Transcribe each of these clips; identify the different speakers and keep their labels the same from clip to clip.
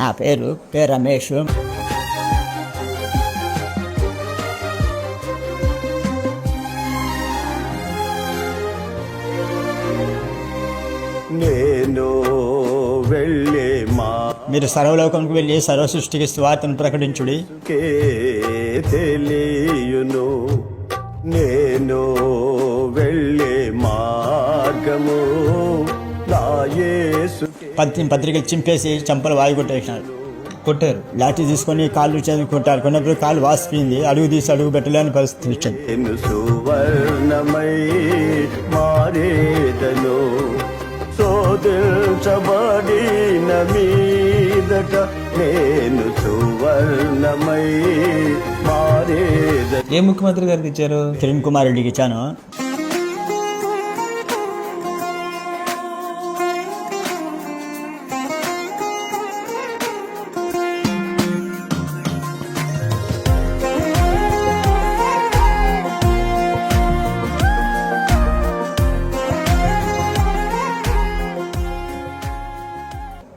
Speaker 1: నా పేరు రమేష్.
Speaker 2: నేను వెళ్ళే
Speaker 1: మీరు సర్వలోకంకి వెళ్ళి సర్వ సృష్టికి సువార్తను ప్రకటించుడి.
Speaker 2: తెలియును నేను వెళ్ళే మార్గము నా యేసు.
Speaker 1: పత్రికలు చింపేసి చంపలు కొట్టారు. లాఠీ తీసుకొని కాళ్ళు కొట్టారు. కొన్నప్పుడు కాళ్ళు వాసిపోయింది. అడుగు తీసి అడుగు పెట్టలేని పరిస్థితి వచ్చింది.
Speaker 2: నేను సువర్ణమై మారేదను, శోధించబడిన మీదట నేను సువర్ణమై మారేదను.
Speaker 3: ఏ ముఖ్యమంత్రి గారికి ఇచ్చారు?
Speaker 1: కిరణ్ కుమార్ రెడ్డికి ఇచ్చాను.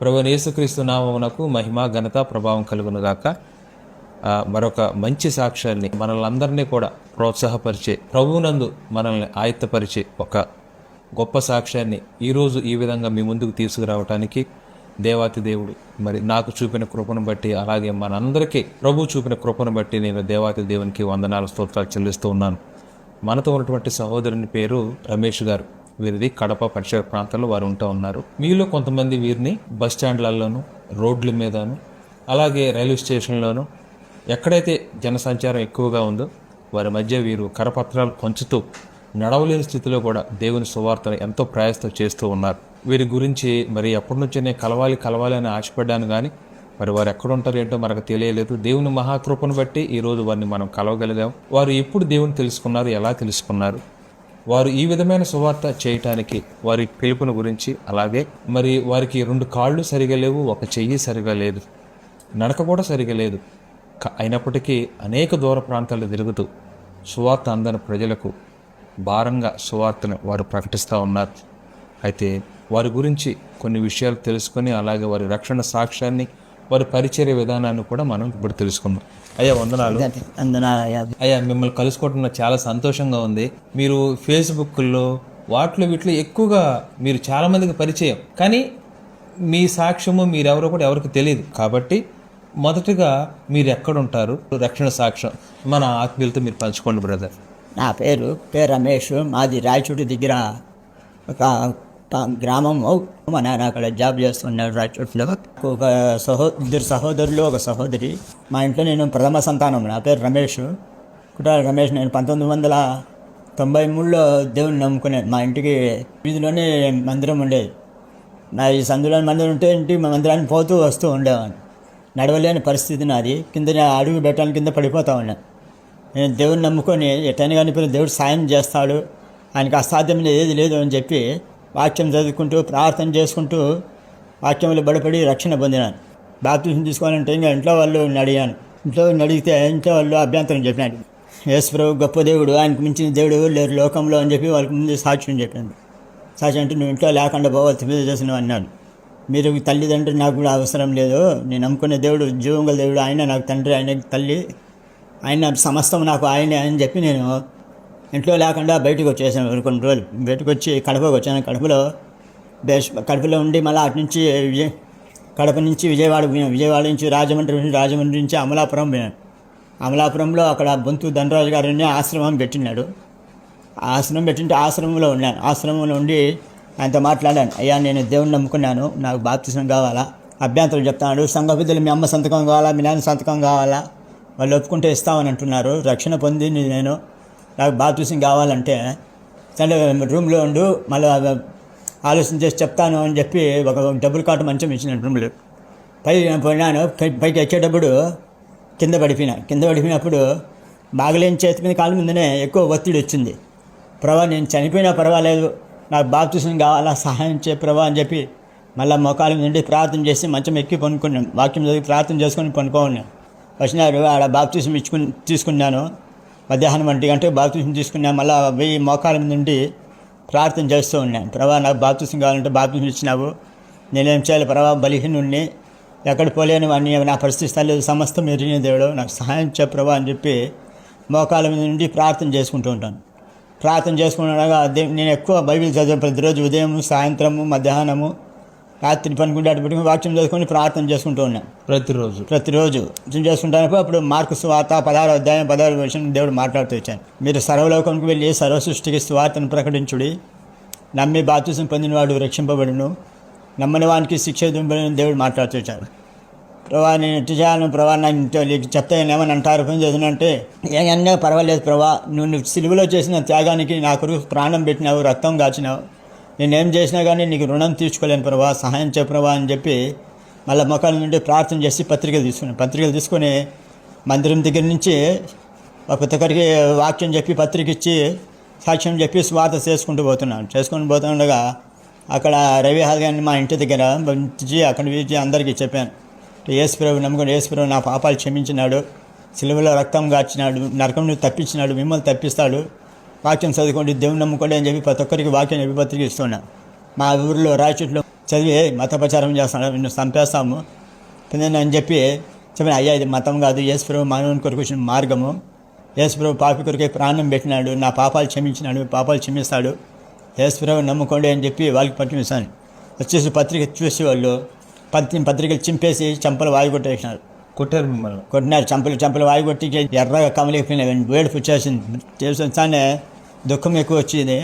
Speaker 3: ప్రభువైన యేసుక్రీస్తు నామమునకు మహిమ ఘనత ప్రభావం కలుగునుగాక. మరొక మంచి సాక్ష్యాన్ని మనల్ని అందరినీ కూడా ప్రోత్సాహపరిచే, ప్రభువునందు మనల్ని ఆయత్తపరిచే ఒక గొప్ప సాక్ష్యాన్ని ఈరోజు ఈ విధంగా మీ ముందుకు తీసుకురావటానికి దేవాతి దేవుడు మరి నాకు చూపిన కృపను బట్టి, అలాగే మనందరికీ ప్రభు చూపిన కృపను బట్టి నేను దేవాతి దేవునికి వందనాలు స్తోత్రాలు చెల్లిస్తూ ఉన్నాను. మనతో ఉన్నటువంటి సహోదరుని పేరు రమేష్ గారు. వీరిది కడప పరిసర ప్రాంతాల్లో వారు ఉంటూ ఉన్నారు. మీలో కొంతమంది వీరిని బస్ స్టాండ్లలోనూ, రోడ్ల మీదను, అలాగే రైల్వే స్టేషన్లోనూ ఎక్కడైతే జనసంచారం ఎక్కువగా ఉందో వారి మధ్య వీరు కరపత్రాలు పంచుతూ నడవలేని స్థితిలో కూడా దేవుని సువార్తను ఎంతో ప్రయాసతో చేస్తూ ఉన్నారు. వీరి గురించి మరి ఎప్పటి నుంచో నేను కలవాలి అని ఆశపడ్డాను, కానీ మరి వారు ఎక్కడుంటారు ఏంటో మనకు తెలియలేదు. దేవుని మహాకృపను బట్టి ఈరోజు వారిని మనం కలవగలిగాం. వారు ఎప్పుడు దేవుని తెలుసుకున్నారు, ఎలా తెలుసుకున్నారు, వారు ఈ విధమైన సువార్త చేయటానికి వారి పిలుపుని గురించి, అలాగే మరి వారికి 2 కాళ్ళు సరిగా లేవు, 1 చెయ్యి సరిగా లేదు, నడక కూడా సరిగా లేదు. అయినప్పటికీ అనేక దూర ప్రాంతాలు తిరుగుతూ సువార్త అందని ప్రజలకు భారంగా సువార్తను వారు ప్రకటిస్తూ ఉన్నారు. అయితే వారి గురించి కొన్ని విషయాలు తెలుసుకొని, అలాగే వారి రక్షణ సాక్ష్యాన్ని, వారి పరిచర్య విధానాన్ని కూడా మనం ఇప్పుడు తెలుసుకుందాం. అయ్యా వందనాలు. అయ్యా మిమ్మల్ని కలుసుకోవడం నాకు చాలా సంతోషంగా ఉంది. మీరు ఫేస్బుక్లో వీటిలో ఎక్కువగా మీరు చాలామందికి పరిచయం, కానీ మీ సాక్ష్యము మీరెవరో కూడా ఎవరికి తెలియదు. కాబట్టి మొదటగా మీరు ఎక్కడుంటారు, రక్షణ సాక్ష్యం మన ఆత్మీయులతో మీరు పంచుకోండి బ్రదర్.
Speaker 1: నా పేరు రమేష్. మాది రాయచోటి దగ్గర ఒక గ్రామం. మా నాన్న అక్కడ జాబ్ చేస్తున్నాడు రాయచోటిలో. ఒక 2 సహోదరులు, 1 సహోదరి. మా ఇంట్లో నేను ప్రథమ సంతానం. నా పేరు రమేష్, కుటాల రమేష్. నేను 1993లో దేవుని నమ్ముకున్నాను. మా ఇంటికి వీధిలోనే మందిరం ఉండేది. నా ఈ సందులోని మందిరం ఉంటే ఇంటి మందిరాన్ని పోతూ వస్తూ ఉండేవాడిని. నడవలేని పరిస్థితి నాది. కింద అడుగు పెట్టడానికి కింద పడిపోతా ఉన్నాను. నేను దేవుని నమ్ముకొని ఎట్టని కానీ దేవుడు సాయం చేస్తాడు, ఆయనకు అసాధ్యమైన ఏది లేదు అని చెప్పి వాక్యం చదువుకుంటూ ప్రార్థన చేసుకుంటూ వాక్యంలో బడిపడి రక్షణ పొందినాను. బాప్తిజం తీసుకోవాలంటే ఇంకా ఇంట్లో వాళ్ళు అడిగాను. ఇంట్లో అడిగితే ఇంట్లో వాళ్ళు అభ్యంతరం చెప్పినాడు. యేసు ప్రభు గొప్ప దేవుడు, ఆయనకు మించిన దేవుడు లేరు లోకంలో అని చెప్పి వాళ్ళకి ముందు సాక్ష్యం చెప్పాను. సాక్ష్యం అంటే నువ్వు ఇంట్లో లేకుండా పోవాలి మీద చేసినావు అన్నాడు. మీరు తల్లిదండ్రులు నాకు కూడా అవసరం లేదు, నేను నమ్ముకునే దేవుడు జీవంగల దేవుడు, ఆయన నాకు తండ్రి, ఆయన తల్లి, ఆయన సమస్తం నాకు ఆయనే అని చెప్పి నేను ఇంట్లో లేకుండా బయటకు వచ్చేసాను. కొన్ని రోజులు బయటకు వచ్చి కడపకు వచ్చాను. కడపలో ఉండి మళ్ళీ అటు నుంచి కడప నుంచి విజయవాడ పోయాను. విజయవాడ నుంచి రాజమండ్రి నుంచి అమలాపురం పోయాను. అమలాపురంలో అక్కడ బొంతు ధనరాజు గారిని ఆశ్రమం పెట్టినాడు. ఆశ్రమం పెట్టింటే ఆశ్రమంలో ఉన్నాను. ఆశ్రమంలో ఉండి ఆయనతో మాట్లాడాను. అయ్యా నేను దేవుణ్ణి నమ్ముకున్నాను, నాకు బాప్తిసం కావాలా, అభ్యంతరం చెప్తాడు. సంఘ పెద్దలు మీ అమ్మ సంతకం కావాలా, మీ నాన్న సంతకం కావాలా, వాళ్ళు ఒప్పుకుంటే ఇస్తామని అంటున్నారు. రక్షణ పొంది నేను నాకు బాప్తిసం కావాలంటే సరే రూమ్లో ఉండు, మళ్ళీ ఆలోచన చేసి చెప్తాను అని చెప్పి ఒక డబుల్ కాటు మంచం ఇచ్చిన రూమ్లో పోయినాను. పైకి ఎక్కేటప్పుడు కింద పడిపోయినప్పుడు బాగలేని చేతి మీద కాళ్ళ మీదనే ఎక్కువ ఒత్తిడి వచ్చింది. ప్రభా నేను చనిపోయినా పర్వాలేదు, నాకు బాప్తిసం కావాలా, సహాయం చే ప్రభా అని చెప్పి మళ్ళీ మోకాళ్ళ నుండి ప్రార్థన చేసి మంచం ఎక్కి పనుకున్నాను. వాక్యం చదివి ప్రార్థన చేసుకొని పనుకోన్నాను. వచ్చినారు, ఆడ బాప్తిసం తీసుకున్నాను. మధ్యాహ్నం 1 గంటకు బాప్తిసం తీసుకున్నాను. మళ్ళీ 1000 మోకాళ్ళ నుండి ప్రార్థన చేస్తూ ఉన్నాను. ప్రభా నాకు బాప్తిసం కావాలంటే బాప్తిసం ఇచ్చినావు, నేనేం చేయాలి ప్రభా, బలహీనుణ్ణి, ఎక్కడ పోలేని వాడిని నా పరిస్థితి స్థాయి సమస్తం ఎరిగిన దేవుడు నాకు సహాయం చే ప్రభా అని చెప్పి మోకాల మీద నుండి ప్రార్థన చేసుకుంటూ ఉంటాను. ప్రార్థన చేసుకుంటుండగా నేను ఎక్కువ బైబిల్ చదివాను. ప్రతిరోజు ఉదయం, సాయంత్రము, మధ్యాహ్నము, రాత్రి పనుకుంటే అటు వాక్యం చేసుకొని ప్రార్థన చేసుకుంటూ ఉన్నాను. ప్రతిరోజు చేసుకుంటాను. అప్పుడు మార్కు సువార్త 16వ అధ్యాయం 16వ వచనం దేవుడు మాట్లాడుతూ వచ్చాను. మీరు సర్వలోకంకి వెళ్ళి సర్వ సృష్టికి సువార్తను ప్రకటించుడి. నమ్మి బాప్తిసం పొందినవాడు రక్షింపబడును, నమ్మని వానికి శిక్ష దింపబడిన దేవుడు మాట్లాడుతూ వచ్చాడు. ప్రభా నేను ఎట్టి చేయాలను ప్రభా, నాకు చెప్తే ఏమని అంటారు పని చేసినంటే ఏమన్నా పర్వాలేదు ప్రభా, నువ్వు సిలువలో చేసిన త్యాగానికి నా కొరకు ప్రాణం పెట్టినావు, రక్తం కాచినావు, నేనేం చేసినా కానీ నీకు రుణం తీర్చుకోలేను ప్రభా, సహాయం చే ప్రభా అని చెప్పి మళ్ళీ మొక్కల నుండి ప్రార్థన చేసి పత్రికలు తీసుకొని మందిరం దగ్గర నుంచి ప్రతి ఒక్కరికి వాక్యం చెప్పి పత్రిక ఇచ్చి సాక్ష్యం చెప్పి స్వార్థ చేసుకుంటూ పోతుండగా అక్కడ రవి హాల్గాన్ని మా ఇంటి దగ్గర పంపించి అక్కడ పిలిచి అందరికీ చెప్పాను. యేసుప్రభు నమ్ముకొని యేసుప్రభు నా పాపాలు క్షమించినాడు, సిలువలో రక్తం గార్చినాడు, నరకం నుండి తప్పించినాడు, మిమ్మల్ని తప్పిస్తాడు, వాక్యం చదువుకోండి, దేవుని నమ్ముకోండి అని చెప్పి ప్రతి ఒక్కరికి వాక్యం చెప్పి పత్రిక ఇస్తున్నాను. మా ఊరిలో రాయచుట్లో చదివి మత ప్రచారం చేస్తున్నాడు, నిన్ను చంపేస్తాము అని చెప్పి చెప్పిన. అయ్యా ఇది మతం కాదు, యేసుప్రభు మానవుని కొరకు వచ్చిన మార్గము, యేసుప్రభు పాపి కొరకే ప్రాణం పెట్టినాడు, నా పాపాలు క్షమించినాడు, పాపాలు క్షమిస్తాడు, యేసుప్రభు నమ్ముకోండి అని చెప్పి వాళ్ళకి పంపిస్తాను. వచ్చేసి పత్రిక చూసి వాళ్ళు పత్రికలు చింపేసి చంపలు వాయి కొట్టేసినారు. కొట్టినారు, చంపలు వాయి కొట్టి ఎర్రగా కమలిపోయినాయి, వేడుపు వచ్చేసింది. చేసానే దుఃఖం ఎక్కువ వచ్చింది.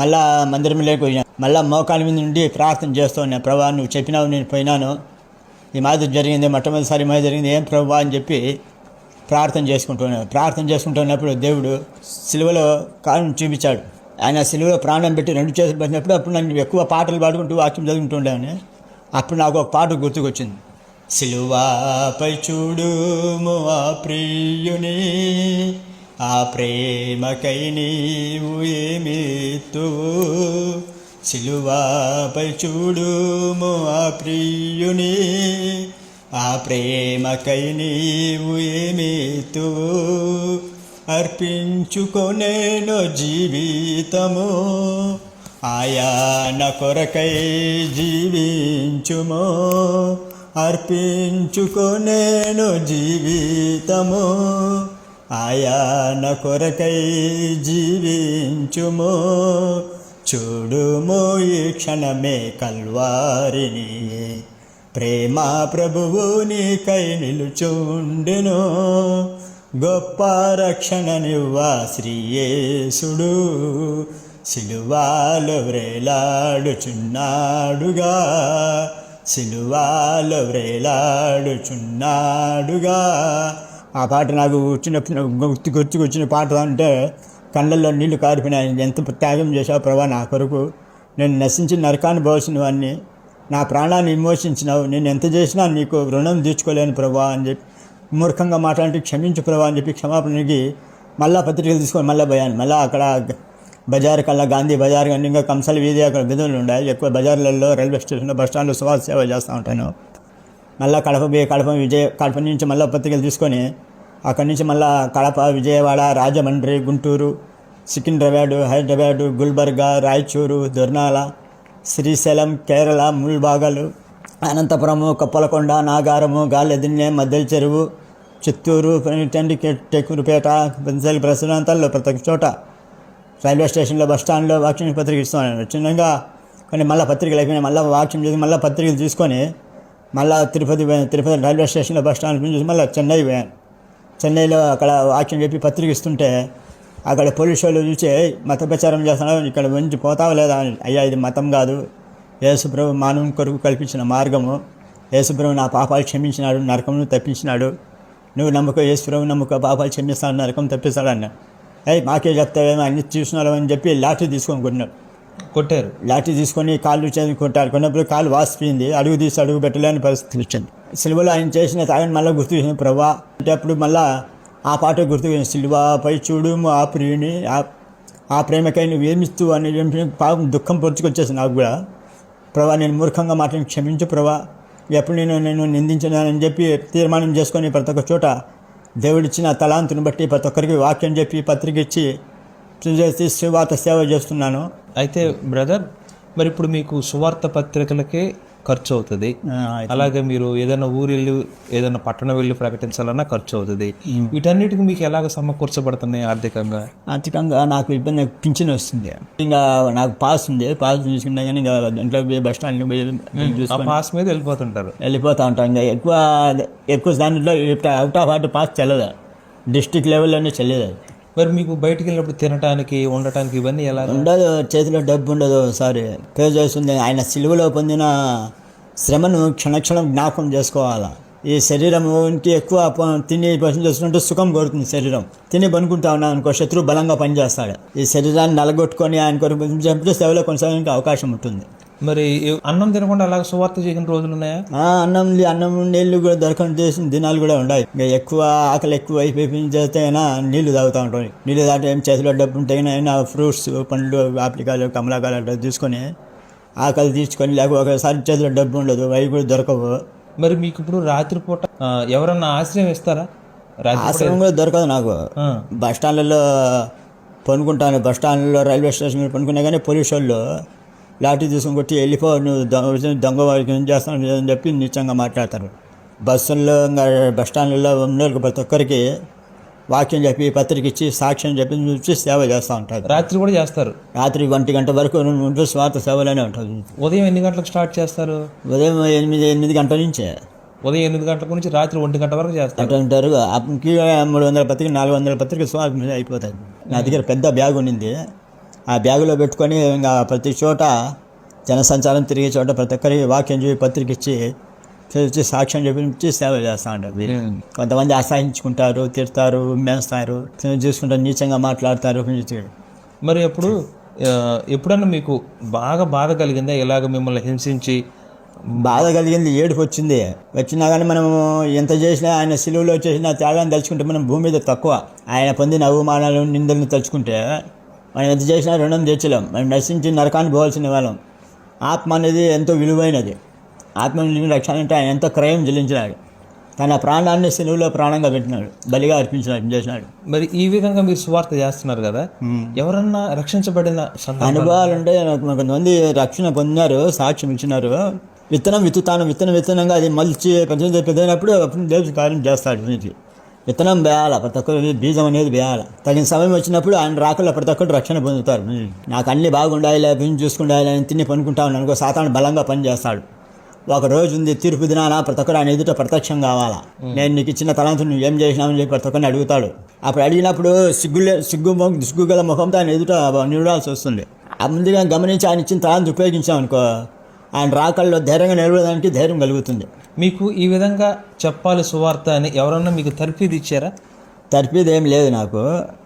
Speaker 1: మళ్ళా మందిరంలోకి పోయినా, మళ్ళీ మోకాల మీద నుండి ప్రార్థన చేస్తూ ఉన్నా. ప్రభా నువ్వు చెప్పినావు, నేను పోయినాను, ఈ మాదిరి జరిగింది, మొట్టమొదటిసారి మాదిరి జరిగింది, ఏం ప్రభా అని చెప్పి ప్రార్థన చేసుకుంటున్నప్పుడు దేవుడు సిలువలో కాలం చూపించాడు. ఆయన సిలువలో ప్రాణం పెట్టి 2 చేతులు పెట్టినప్పుడు అప్పుడు నన్ను ఎక్కువ పాటలు పాడుకుంటూ వాక్యం చదువుకుంటుండేవాడిని. అప్పుడు నాకు ఒక పాట గుర్తుకొచ్చింది. సిలువాపై చూడుము ఆ ప్రియుని, ఆ ప్రేమకై నీవు ఏమిత్తువు, సిలువాపై చూడుము ఆ ప్రియుని, ఆ ప్రేమకై నీవు ఏమిత్తువు, అర్పించుకొనేను జీవితము, ఆయన కొరకై జీవించుము, అర్పించుకొనేను జీవితము, ఆయన కొరకై జీవించుము, చూడుము ఈ క్షణమే కల్వారిని, ప్రేమ ప్రభువు నీకై నిలుచుండెను, గొప్ప రక్షణనివ్వా శ్రీయేసుడు, సిలువాలో వ్రేలాడుచున్నాడుగా, సిలువాలో వ్రేలాడుచున్నాడుగా. ఆ పాట నాకు గుర్తుకొచ్చిన పాట అంటే కళ్ళల్లో నీళ్లు కారిపోయినాయి. ఎంత త్యాగం చేశావు ప్రభా నా కొరకు, నేను నశించిన నరకాన్ని పోసిన వాడిని, నా ప్రాణాన్ని విమోచించినావు, నేను ఎంత చేసినా నీకు రుణం తీర్చుకోలేను ప్రభా అని చెప్పి మూర్ఖంగా మాట్లాడి క్షమించు ప్రభా అని చెప్పి క్షమాపణకి మళ్ళీ పత్రికలు తీసుకొని మళ్ళీ పోయాను. మళ్ళీ అక్కడ బజార్ కల్లా గాంధీ బజార్ కానీ ఇంకా కంసాల వీధి అక్కడ విధులు ఉన్నాయి. ఎక్కువ బజార్లలో, రైల్వే స్టేషన్లో, బస్ స్టాండ్లో సువాస సేవ చేస్తూ ఉంటాను. మళ్ళీ కడప నుంచి మళ్ళీ పత్రికలు తీసుకొని అక్కడి నుంచి మళ్ళీ కడప, విజయవాడ, రాజమండ్రి, గుంటూరు, సికింద్రాబాద్, హైదరాబాద్, గుల్బర్గా, రాయచూరు, దొర్నాల, శ్రీశైలం, కేరళ, ముల్బాగలు, అనంతపురము, కప్పలకొండ, నాగారము, గాలెదిన్నె, మద్దెల చెరువు, చిత్తూరు, టెక్కూరుపేట, పెన్సిల్ ప్రస్తుతాంతాల్లో ప్రతి ఒక్క చోట రైల్వే స్టేషన్లో, బస్ స్టాండ్లో వాక్యం పత్రిక ఇస్తున్నాను. చిన్నగా కానీ మళ్ళీ పత్రికలు అయిపోయినాయి. మళ్ళీ వాక్యం చేసి మళ్ళీ పత్రికలు తీసుకొని మళ్ళీ తిరుపతి రైల్వే స్టేషన్లో, బస్ స్టాండ్ నుంచి మళ్ళీ చెన్నై పోయాను. చెన్నైలో అక్కడ వాక్యం చెప్పి పత్రిక ఇస్తుంటే అక్కడ పోలీసు వాళ్ళు చూసి మత ప్రచారం చేస్తున్నావు, ఇక్కడ మంచి పోతావు లేదా అని. అయ్యా ఇది మతం కాదు, యేసుప్రభు మానవుని కొరకు కల్పించిన మార్గము, యేసుప్రభు నా పాపాలు క్షమించినాడు, నరకమును తప్పించినాడు, నువ్వు నమ్ముకో, యేసుప్రభు నమ్ముకో, పాపాలు క్షమిస్తాడు, నరకం తప్పిస్తాడు అన్న. మాకే చెప్తావేమో అన్ని చూసినారు అని చెప్పి లాఠీ తీసుకొని కొట్టారు. లాఠీ తీసుకొని కాళ్ళు చేసి కొట్టారు. కొన్నప్పుడు కాలు వాసిపోయింది, అడుగు తీసి అడుగు పెట్టలేని పరిస్థితి వచ్చింది. సిలువలో ఆయన చేసిన తాగని మళ్ళీ గుర్తు చేసిన ప్రభా అంటే అప్పుడు మళ్ళీ ఆ పాట గుర్తు సిలువాపై చూడుము ఆ ప్రియుని, ఆ ప్రేమకై నువ్వు ఏమిస్తూ అని పాపం దుఃఖం పొడుచుకొచ్చేసి నాకు కూడా. ప్రభా నేను మూర్ఖంగా మాట్లాడి క్షమించు ప్రభా, ఎప్పుడు నేను నిందించినానని చెప్పి తీర్మానం చేసుకొని ప్రతి ఒక్క చోట దేవుడిచ్చిన తలాంతుని బట్టి ప్రతి ఒక్కరికి వాక్యం చెప్పి పత్రిక ఇచ్చి సువార్త సేవ చేస్తున్నాను.
Speaker 3: అయితే బ్రదర్ మరి ఇప్పుడు మీకు సువార్త పత్రికలకే ఖర్చు అవుతుంది, అలాగే మీరు ఏదైనా ఊరు వెళ్ళి ఏదైనా పట్టణం వెళ్ళి ప్రకటించాలన్నా ఖర్చు అవుతుంది. వీటన్నిటికి మీకు ఎలాగ సమకూర్చబడుతున్నాయి ఆర్థికంగా?
Speaker 1: ఆర్థికంగా నాకు ఇబ్బంది, పింఛన్ వస్తుంది. ఇంకా నాకు పాస్ ఉంది, పాస్ తీసుకున్నా కానీ ఇంకా ఇంట్లో బస్ స్టాండ్
Speaker 3: ఆ పాస్ మీద వెళ్ళిపోతుంటారు.
Speaker 1: వెళ్ళిపోతూ ఉంటాం. ఇంకా ఎక్కువ దానిలో అవుట్ ఆఫ్ ఆర్డర్ పాస్ చెల్లదు, డిస్ట్రిక్ట్ లెవెల్లోనే చెల్లదు.
Speaker 3: మరి మీకు బయటికి వెళ్ళినప్పుడు తినడానికి ఉండటానికి ఇవన్నీ ఎలా?
Speaker 1: ఉండదు, చేతిలో డబ్బు ఉండదు. ఒకసారి పే చేస్తుంది. ఆయన సిలువలో పొందిన శ్రమను క్షణక్షణం జ్ఞాపకం చేసుకోవాలా. ఈ శరీరంకి ఎక్కువ తిని పని చేస్తుంటే సుఖం కోరుతుంది శరీరం. తిని పనుకుంటా ఉన్నాం అనుకో, శత్రువు బలంగా పనిచేస్తాడు. ఈ శరీరాన్ని నలగొట్టుకొని ఆయన కొరకు సేవలో కొనసాగడానికి అవకాశం ఉంటుంది.
Speaker 3: మరి అన్నం తినకుండా అలాగ సువార్త చేసిన రోజులు ఉన్నాయా?
Speaker 1: అన్నం నీళ్లు కూడా దొరకని చేసిన దినాలు కూడా ఉన్నాయి. ఇంకా ఎక్కువ ఆకలి ఎక్కువ అయిపోయి చేస్తే అయినా నీళ్లు తాగుతూ ఉంటాయి. నీళ్ళు తాగితే ఏం చేతిలో డబ్బు ఉంటే అయినా ఫ్రూట్స్, పండ్లు, ఆపికాయలు, కమలాకాయలు అట్లా తీసుకొని ఆకలి తీసుకొని, లేకపోతే ఒకసారి చేతిలో డబ్బు ఉండదు, అవి కూడా దొరకవు.
Speaker 3: మరి మీకు ఇప్పుడు రాత్రిపూట ఎవరన్నా ఆశ్రయం ఇస్తారా?
Speaker 1: ఆశ్రయం కూడా దొరకదు నాకు. బస్ స్టాండ్లలో పనుకుంటాను, బస్ స్టాండ్లో రైల్వే స్టేషన్ పనుకున్నా కానీ పోలీసు వాళ్ళు లాఠీ తీసుకొని కొట్టి వెళ్ళిపో, నువ్వు దొంగ వారికి ఏం చేస్తాను అని చెప్పి నిశ్చయంగా మాట్లాడతారు. బస్సుల్లో ఇంకా బస్ స్టాండ్లలో ఉన్న ప్రతి ఒక్కరికి వాక్యం చెప్పి, పత్రిక ఇచ్చి, సాక్ష్యం చెప్పి చూసి సేవ చేస్తూ ఉంటారు.
Speaker 3: రాత్రి కూడా చేస్తారు?
Speaker 1: రాత్రి 1 గంట వరకు ఉంటూ స్వార్థ సేవలోనే ఉంటుంది.
Speaker 3: ఉదయం ఎన్ని గంటలకు స్టార్ట్ చేస్తారు?
Speaker 1: ఉదయం 8 గంటల నుంచే.
Speaker 3: ఉదయం 8 గంటల నుంచి రాత్రి 1 గంట వరకు చేస్తారు
Speaker 1: అంటారు. అప్పటికి 300 పత్రిక, 400 పత్రిక స్వార్థ అయిపోతాయి. నా దగ్గర పెద్ద బ్యాగ్ ఉండింది. ఆ బ్యాగులో పెట్టుకొని ఇంకా ప్రతి చోట జనసంచారం తిరిగే చోట ప్రతి ఒక్కరికి వాక్యం చెప్పి, పత్రిక ఇచ్చి సాక్ష్యం చెప్పి సేవ చేస్తూ ఉంటారు. కొంతమంది అసహించుకుంటారు, తిడతారు, మేస్తారు, చూసుకుంటారు, నీచంగా మాట్లాడతారు.
Speaker 3: మరి ఎప్పుడన్నా మీకు బాగా బాధ కలిగిందా? ఇలాగ మిమ్మల్ని హింసించి
Speaker 1: బాధ కలిగింది, ఏడుపు వచ్చినా కానీ మనము ఎంత చేసినా, ఆయన సిలువలో చేసిన త్యాగాన్ని తలుచుకుంటే మనం భూమి మీద తక్కువ. ఆయన పొందిన అవమానాలు, నిందలను తలుచుకుంటే మనం ఎంత చేసినా రుణం తెచ్చలేం. మనం నశించి నరకాన్ని పోవాల్సిన వాళ్ళం. ఆత్మ అనేది ఎంతో విలువైనది. ఆత్మ రక్షణ అంటే ఆయన ఎంతో క్రయం చెల్లించినాడు. తన ప్రాణాన్ని సిలువలో ప్రాణంగా పెట్టినాడు, బలిగా అర్పించినాడు, చేసినాడు.
Speaker 3: మరి ఈ విధంగా మీరు సువార్త చేస్తున్నారు కదా, ఎవరన్నా రక్షించబడిన
Speaker 1: అనుభవాలు ఉంటే కొంతమంది రక్షణ పొందినారు, సాక్ష్యం ఇచ్చినారు. విత్తనం విత్తనంగా అది మలిచి పెద్దైనప్పుడు దేవుడు కార్యం చేస్తాడు. విత్తనం వేయాల, ప్రతి ఒక్కరు బీజం అనేది వేయాల. తగిన సమయం వచ్చినప్పుడు ఆయన రాకల్లో ప్రతి ఒక్కరు రక్షణ పొందుతారు. నాకు అన్ని బాగుండాలి, చూసుకుండాలి అని తిని పనుకుంటా ఉన్నాను అనుకో, సాతాను బలంగా పనిచేస్తాడు. ఒక రోజు ఉంది, తీర్పు దినాన ప్రతి ఒక్కరు ఆయన ఎదుట ప్రత్యక్షం కావాలా. నేను నీకు ఇచ్చిన తలంతో నువ్వు ఏం చేసినావని చెప్పి ప్రతి ఒక్కరిని అడుగుతాడు. అప్పుడు అడిగినప్పుడు సిగ్గు గల ముఖంతో ఆయన ఎదుట నిలవాల్సి వస్తుంది. ముందుగా గమనించి ఆయన ఇచ్చిన తలాంతి ఉపయోగించామనుకో, ఆయన రాకల్లో ధైర్యంగా నిలబడడానికి ధైర్యం కలుగుతుంది.
Speaker 3: మీకు ఈ విధంగా చెప్పాలి సువార్త అని ఎవరన్నా మీకు తర్ఫీదు ఇచ్చారా?
Speaker 1: తర్ఫీదు ఏం లేదు నాకు.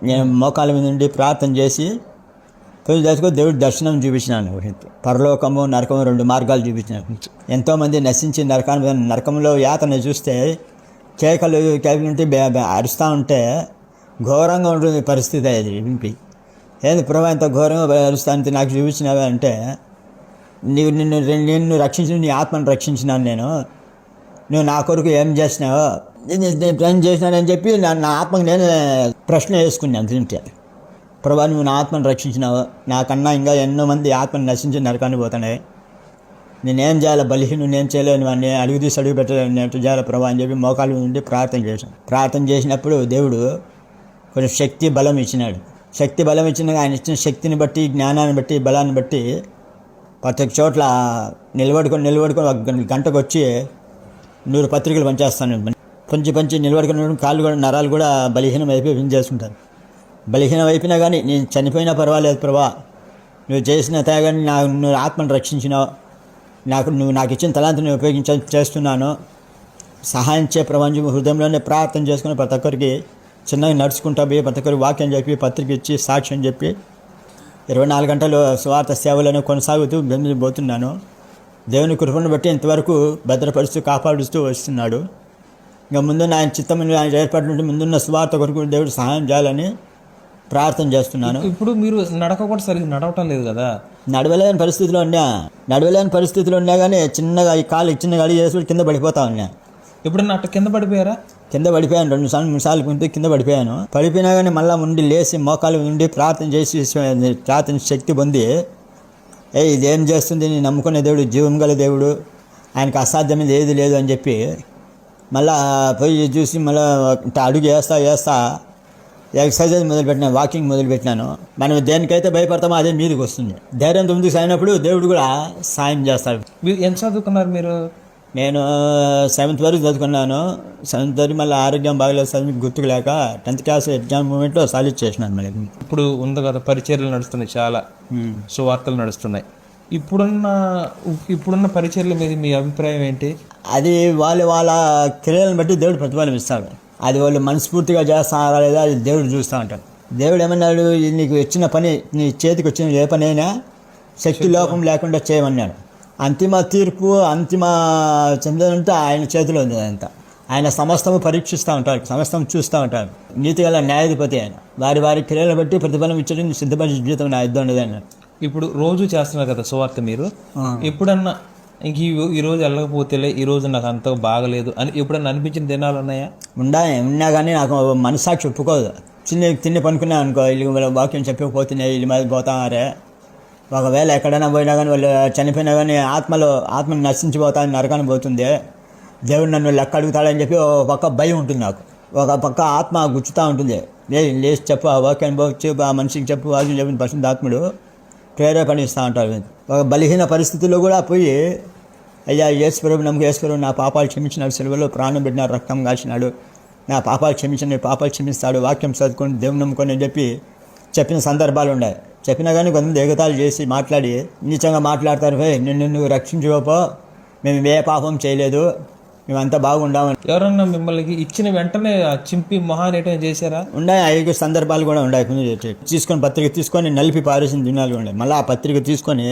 Speaker 1: నేను మోకాళ్ళ మీద నుండి ప్రార్థన చేసి దేవుడు దర్శనం చూపించినాను. పరలోకము, నరకము 2 మార్గాలు చూపించినాను. ఎంతోమంది నశించి నరకంలో యాతన చూస్తే కేకలు నుండి అరుస్తూ ఉంటే ఘోరంగా ఉంటుంది పరిస్థితి. అది వింపి ఏంది ప్రభా ఎంత ఘోరంగా అరుస్తానంటే నాకు చూపించినావే అంటే, నిన్ను రక్షించిన, నీ ఆత్మను రక్షించినాను నేను, నువ్వు నా కొరకు ఏం చేసినావో నేను చేసినానని చెప్పి నా ఆత్మకు నేను ప్రశ్న వేసుకున్నాను. తింటే ప్రభా నువ్వు నా ఆత్మను రక్షించినావు, నాకన్నా ఇంకా ఎన్నో మంది ఆత్మను నశించి నరకాన్ని పోతున్నాయి, నేనేం చేయాలి, బలిహీను నేను చేయలేను, వాడిని అడుగు పెట్టలేను, నేను చేయాలి ప్రభా అని చెప్పి మోకాలు నుండి ప్రార్థన చేశాను. ప్రార్థన చేసినప్పుడు దేవుడు కొంచెం శక్తి బలం ఇచ్చినాడు. శక్తి బలం ఇచ్చిన ఆయన ఇచ్చిన శక్తిని బట్టి, జ్ఞానాన్ని బట్టి, బలాన్ని బట్టి ప్రతి ఒక్క చోట్ల నిలబడుకొని 1 గంటకు వచ్చి 100 పత్రికలు పంచేస్తాను. పంచి నిలబడుకుని కాళ్ళు కూడా, నరాలు కూడా బలహీనం అయిపోయి చేసుకుంటాను. బలహీనం అయిపోయినా కానీ నేను చనిపోయినా పర్వాలేదు ప్రభా, నువ్వు చేసిన త్యాగాన్ని నువ్వు ఆత్మను రక్షించినావు, నువ్వు నాకు ఇచ్చిన తలాంతిని చేస్తున్నాను, సహాయం చే ప్రపంచం హృదయంలోనే ప్రార్థన చేసుకుని ప్రతి ఒక్కరికి చిన్నగా నడుచుకుంటా పోయి ప్రతి ఒక్కరికి వాక్యం చెప్పి, పత్రిక ఇచ్చి, సాక్ష్యం చెప్పి 24 గంటలు స్వార్థ సేవలను కొనసాగుతూ పోతున్నాను. దేవుని కృపను బట్టి ఇంతవరకు భద్రపరుస్తూ కాపాడుతూ వస్తున్నాడు. ఇంకా ముందున్న ఆయన చిత్తమైన ఆయన ఏర్పాటు నుండి ముందున్న స్వార్థ కొరకు దేవుడు సహాయం చేయాలని ప్రార్థన చేస్తున్నాను.
Speaker 3: ఇప్పుడు మీరు నడక కూడా సరిగ్గా నడవటం లేదు కదా?
Speaker 1: నడవలేని పరిస్థితిలో ఉన్నా కానీ చిన్నగా ఈ కాలు చిన్నగా అడిగి చేసి కింద పడిపోతా ఉన్నా.
Speaker 3: ఎప్పుడన్నా అట్ట కింద పడిపోయారా?
Speaker 1: కింద పడిపోయాను 2 సార్లు ముందు కింద పడిపోయాను. పడిపోయినా కానీ మళ్ళీ ఉండి లేచి మోకాలు ఉండి ప్రార్థన చేసి ప్రార్థన శక్తి పొంది ఇదేం చేస్తుంది, నేను నమ్ముకునే దేవుడు జీవం గల దేవుడు, ఆయనకు అసాధ్యమైనది ఏది లేదు అని చెప్పి మళ్ళా పోయి చూసి మళ్ళీ అడుగు వేస్తా ఎక్సర్సైజ్ మొదలుపెట్టినాను, వాకింగ్ మొదలుపెట్టినాను. మనం దేనికైతే భయపడతామో అదే మీదకి వస్తుంది. ధైర్యంతో ముందుకు సాగినప్పుడు దేవుడు కూడా సాయం చేస్తాడు.
Speaker 3: మీరు ఎంత చదువుకున్నారు మీరు?
Speaker 1: నేను 7th వరకు చదువుకున్నాను. 7th వరకు మళ్ళీ ఆరోగ్యం బాగలేదు, చదువు గుర్తుకు లేక 10th క్లాస్ ఎగ్జామ్ మూమెంట్లో సాలిడ్ చేసినాను మళ్ళీ.
Speaker 3: ఇప్పుడు ఉంది కదా, పరిచర్యలు నడుస్తున్నాయి, చాలా సువార్తలు నడుస్తున్నాయి. ఇప్పుడున్న పరిచర్యల మీద మీ అభిప్రాయం ఏంటి?
Speaker 1: అది వాళ్ళ క్రియలను బట్టి దేవుడు ప్రతిఫలం ఇస్తాడు. అది వాళ్ళు మనస్ఫూర్తిగా చేస్తారా లేదా అది దేవుడు చూస్తూ ఉంటాడు. దేవుడు ఏమన్నాడు, నీకు వచ్చిన పని, నీ చేతికి వచ్చిన ఏ పని అయినా శక్తి లోపం లేకుండా చేయమన్నాడు. అంతిమ తీర్పు, అంతిమ చెందంతా ఆయన చేతిలో ఉంది. అదంతా ఆయన సమస్తము పరీక్షిస్తూ ఉంటాడు, సమస్తం చూస్తూ ఉంటాడు. నీతి గల న్యాయాధిపతి ఆయన. వారి క్రియలను బట్టి ప్రతిఫలం ఇచ్చడం సిద్ధపరిచిన జీవితం నా యుద్ధం ఉండదు అన్నాడు.
Speaker 3: ఇప్పుడు రోజు చేస్తున్నారు కదా సువార్త మీరు, ఎప్పుడన్నా ఇంక ఈ రోజు వెళ్ళకపోతేలే, ఈ రోజు నాకు అంత బాగలేదు అని ఎప్పుడన్నా అనిపించిన దినాలు ఉన్నాయా? ఉన్నా
Speaker 1: కానీ నాకు మనస్సాక్షి ఒప్పుకోదు. తిన్ని పనుకున్నా అనుకో, వీళ్ళు వాక్యం చెప్పకపోతున్నాయి, వీళ్ళ మీద పోతారే, ఒకవేళ ఎక్కడైనా పోయినా కానీ వాళ్ళు చనిపోయినా కానీ ఆత్మను నశించిపోతాను, నరకాన్ని పోతుంది, దేవుడు నన్ను లెక్క అడుగుతాడని చెప్పి ఒక పక్క భయం ఉంటుంది నాకు, ఒక పక్క ఆత్మ గుచ్చుతూ ఉంటుంది. లేచి చెప్పు, ఆ వాక్యాన్ని పోవచ్చు, ఆ మనిషికి చెప్పు, వాక్యం చెప్పిన పరిశుద్ధాత్ముడు ప్రేరేపణిస్తూ ఉంటాడు. ఒక బలహీన పరిస్థితుల్లో కూడా పోయి, అయ్యా యేసుప్రభు నమ్మకం, యేసుప్రభు నా పాపాలు క్షమించినాడు, సెలవులో ప్రాణం పెట్టినాడు, రక్తం కాల్చినాడు, నా పాపాలు క్షమించిన పాపాలు క్షమిస్తాడు, వాక్యం చదువుకొని దేవుని నమ్ముకొని అని చెప్పిన సందర్భాలు ఉన్నాయి. చెప్పినా కానీ కొంతమంది ఎగతాళి చేసి మాట్లాడి నీచంగా మాట్లాడతారు. నిన్ను రక్షించుకోపో, మేము ఏ పాపం చేయలేదు, మేమంతా బాగుండామని.
Speaker 3: ఎవరన్నా మిమ్మల్ని ఇచ్చిన వెంటనే చింపి మొహానేటం చేశారా?
Speaker 1: ఉన్నాయి, 5 సందర్భాలు కూడా ఉన్నాయి. పత్రిక తీసుకొని నలిపి పారేసిన దినాలు ఉన్నాయి. మళ్ళీ ఆ పత్రిక తీసుకొని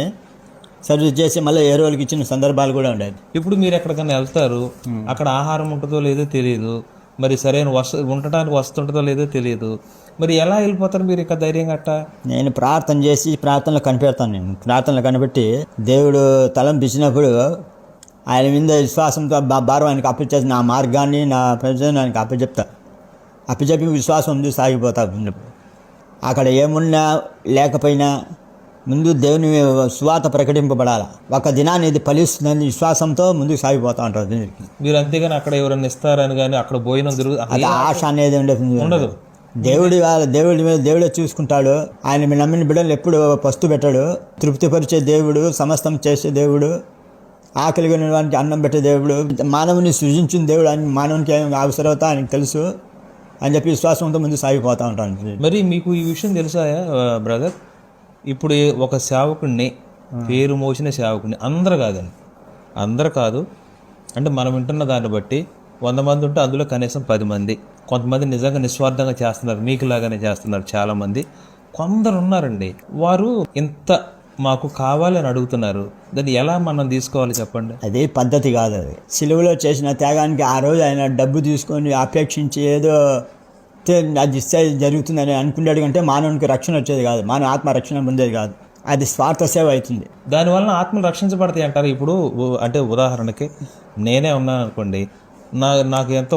Speaker 1: సర్వీస్ చేసి మళ్ళీ ఏ రోజులకి ఇచ్చిన సందర్భాలు కూడా ఉన్నాయి.
Speaker 3: ఇప్పుడు మీరు ఎక్కడికైనా వెళ్తారు, అక్కడ ఆహారం ఉంటుందో లేదో తెలియదు, మరి సరైన ఉండటానికి వస్తుంటుందో లేదో తెలియదు, మరి ఎలా వెళ్ళిపోతారు మీరు ఇక ధైర్యం గట్ట?
Speaker 1: నేను ప్రార్థన చేసి ప్రార్థనలో కనిపెడతాను. నేను ప్రార్థనలో కనిపెట్టి దేవుడు తలంపించినప్పుడు ఆయన మీద విశ్వాసంతో భారం ఆయనకు అప్పచెప్పి, నా మార్గాన్ని, నా ప్రజలను ఆయనకు అప్పచెప్పి విశ్వాసం ముందు సాగిపోతా. అక్కడ ఏమున్నా లేకపోయినా ముందు దేవుని సువార్త ప్రకటింపబడాలి. ఒక దినాన్ని ఇది ఫలిస్తుందని విశ్వాసంతో ముందుకు సాగిపోతూ ఉంటారు.
Speaker 3: మీరు అంతేగాని అక్కడ ఎవరైనా ఇస్తారని కానీ అక్కడ పోయిన
Speaker 1: అది ఆశ అనేది ఉండదు. దేవుడే చూసుకుంటాడు. ఆయన నమ్మిన బిడ్డలు ఎప్పుడు పస్తు పెట్టాడు. తృప్తిపరిచే దేవుడు, సమస్తం చేసే దేవుడు, ఆకలి కొనడానికి అన్నం పెట్టే దేవుడు, మానవుని సృజించిన దేవుడు, అని మానవునికి ఏం అవసరమవుతా ఆయనకు తెలుసు అని చెప్పి విశ్వాసంతో ముందు సాగిపోతూ ఉంటాను.
Speaker 3: మరి మీకు ఈ విషయం తెలుసా బ్రదర్? ఇప్పుడు ఒక సేవకుడిని, పేరు మోసిన సేవకుడిని, అందరు కాదు అంటే మనం వింటున్న దాన్ని బట్టి 100 మంది ఉంటే అందులో కనీసం 10 మంది, కొంతమంది నిజంగా నిస్వార్థంగా చేస్తున్నారు, మీకులాగానే చేస్తున్నారు చాలామంది. కొందరు ఉన్నారండి, వారు ఇంత మాకు కావాలని అడుగుతున్నారు. దాన్ని ఎలా మనం తీసుకోవాలి చెప్పండి?
Speaker 1: అదే పద్ధతి కాదు. అది సిలువలో చేసిన త్యాగానికి ఆ రోజు ఆయన డబ్బు తీసుకొని అపేక్షించి ఏదో అది ఇస్తే జరుగుతుందని అనుకునేది కంటే మానవునికి రక్షణ వచ్చేది కాదు, మానవ ఆత్మ రక్షణ పొందేది కాదు. అది స్వార్థ సేవ అవుతుంది.
Speaker 3: దానివల్ల ఆత్మలు రక్షించబడతాయి అంటారు. ఇప్పుడు అంటే ఉదాహరణకి నేనే ఉన్నాను అనుకోండి, నాకు ఎంతో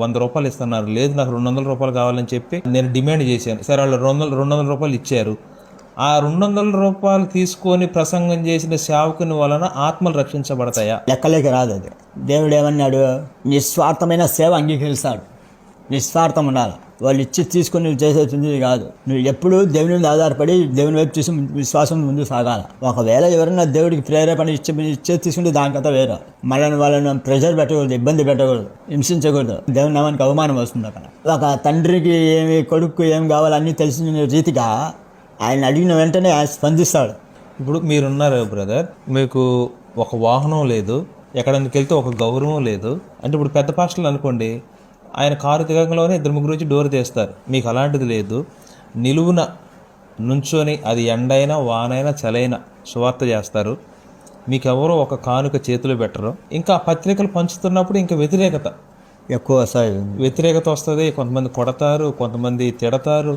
Speaker 3: 100 రూపాయలు ఇస్తున్నారు, లేదు నాకు 200 రూపాయలు కావాలని చెప్పి నేను డిమాండ్ చేశాను. సరే వాళ్ళు 200 రూపాయలు ఇచ్చారు. ఆ 200 రూపాయలు తీసుకొని ప్రసంగం చేసిన సేవకుని వలన ఆత్మలు రక్షించబడతాయా?
Speaker 1: లెక్కలేక రాదు. అది దేవుడు ఏమన్నాడు, నిస్వార్థమైన సేవ అంగీకరిస్తాడు. నిస్వార్థం ఉండాలి. వాళ్ళు ఇచ్చి తీసుకొని నువ్వు చేసేది కాదు. నువ్వు ఎప్పుడు దేవుని మీద ఆధారపడి దేవుని వైపు చూసి విశ్వాసం ముందు సాగాలి. ఒకవేళ ఎవరైనా దేవుడికి ప్రేరేపణ ఇచ్చేది తీసుకుంటే దానికంతా వేరే. వాళ్ళని ప్రెషర్ పెట్టకూడదు, ఇబ్బంది పెట్టకూడదు, హింసించకూడదు. దేవుని నామానికి అవమానం వస్తుంది. అక్కడ ఒక తండ్రికి ఏమి, కొడుకు ఏం కావాలన్నీ తెలిసిన రీతిగా ఆయన అడిగిన వెంటనే ఆయన స్పందిస్తాడు.
Speaker 3: ఇప్పుడు మీరున్నారు బ్రదర్, మీకు ఒక వాహనం లేదు, ఎక్కడానికి వెళ్తే ఒక గౌరవం లేదు అంటే, ఇప్పుడు పెద్ద పాస్టర్లు అనుకోండి, ఆయన కారు దిగంలోనే 2-3 వచ్చి డోర్ తీస్తారు. మీకు అలాంటిది లేదు, నిలువున నుంచొని అది ఎండైనా వానైనా చలైనా సువార్త చేస్తారు. మీకెవరో ఒక కానుక చేతిలో పెట్టరు. ఇంకా పత్రికలు పంచుతున్నప్పుడు ఇంకా వ్యతిరేకత వస్తుంది. కొంతమంది కొడతారు, కొంతమంది తిడతారు,